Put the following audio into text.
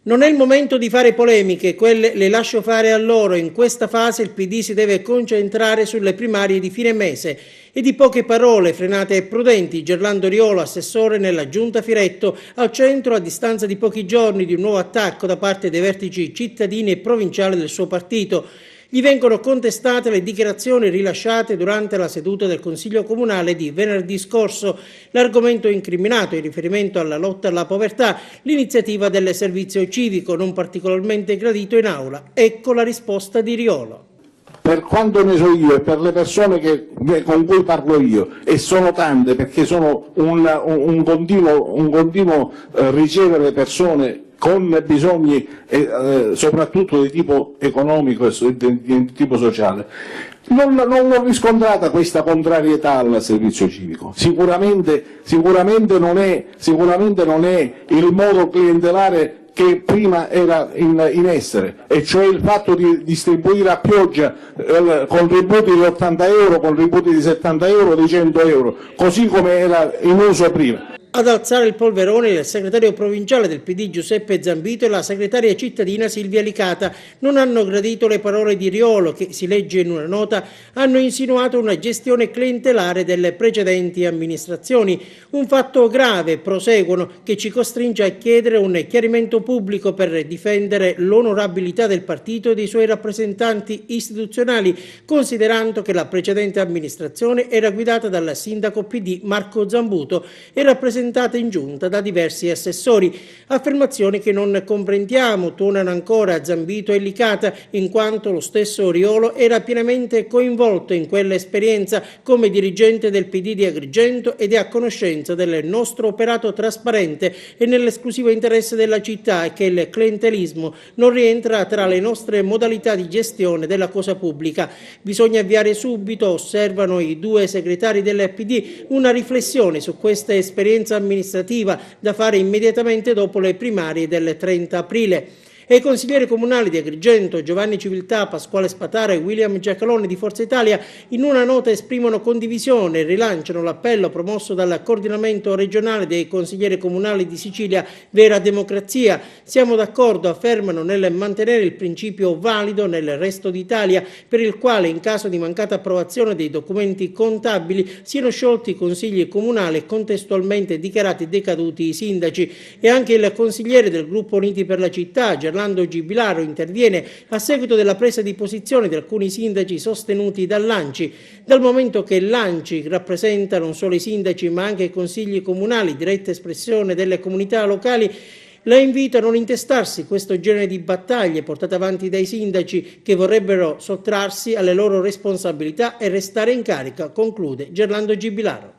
Non è il momento di fare polemiche, quelle le lascio fare a loro. In questa fase il PD si deve concentrare sulle primarie di fine mese. E di poche parole, frenate e prudenti, Gerlando Riolo, assessore nella Giunta Firetto, al centro a distanza di pochi giorni di un nuovo attacco da parte dei vertici cittadini e provinciali del suo partito. Gli vengono contestate le dichiarazioni rilasciate durante la seduta del Consiglio Comunale di venerdì scorso. L'argomento incriminato in riferimento alla lotta alla povertà, l'iniziativa del servizio civico non particolarmente gradito in aula. Ecco la risposta di Riolo. Per quanto ne so io e per le persone con cui parlo io, e sono tante perché sono un continuo ricevere persone con bisogni soprattutto di tipo economico e di tipo sociale, non ho riscontrata questa contrarietà al servizio civico. Sicuramente non è il modo clientelare che prima era in essere, e cioè il fatto di distribuire a pioggia contributi di 80 euro, contributi di 70 euro, di 100 euro, così come era in uso prima. Ad alzare il polverone il segretario provinciale del PD Giuseppe Zambito e la segretaria cittadina Silvia Licata. Non hanno gradito le parole di Riolo che, si legge in una nota, hanno insinuato una gestione clientelare delle precedenti amministrazioni. Un fatto grave, proseguono, che ci costringe a chiedere un chiarimento pubblico per difendere l'onorabilità del partito e dei suoi rappresentanti istituzionali, considerando che la precedente amministrazione era guidata dal sindaco PD Marco Zambuto e rappresentata in giunta da diversi assessori. Affermazioni che non comprendiamo, tuonano ancora Zambito e Licata, in quanto lo stesso Riolo era pienamente coinvolto in quell'esperienza come dirigente del PD di Agrigento ed è a conoscenza del nostro operato trasparente e nell'esclusivo interesse della città, e che il clientelismo non rientra tra le nostre modalità di gestione della cosa pubblica. Bisogna avviare subito, osservano i due segretari del PD, una riflessione su questa esperienza amministrativa da fare immediatamente dopo le primarie del 30 aprile. E i consiglieri comunali di Agrigento, Giovanni Civiltà, Pasquale Spatara e William Giacalone di Forza Italia, in una nota esprimono condivisione e rilanciano l'appello promosso dal coordinamento regionale dei consiglieri comunali di Sicilia Vera Democrazia. Siamo d'accordo, affermano, nel mantenere il principio valido nel resto d'Italia per il quale, in caso di mancata approvazione dei documenti contabili, siano sciolti i consigli comunali e contestualmente dichiarati decaduti i sindaci. E anche il consigliere del gruppo Uniti per la Città, Gerlando Gibilaro, interviene a seguito della presa di posizione di alcuni sindaci sostenuti dall'ANCI. Dal momento che l'ANCI rappresenta non solo i sindaci ma anche i consigli comunali, diretta espressione delle comunità locali, la invito a non intestarsi questo genere di battaglie portate avanti dai sindaci che vorrebbero sottrarsi alle loro responsabilità e restare in carica, conclude Gerlando Gibilaro.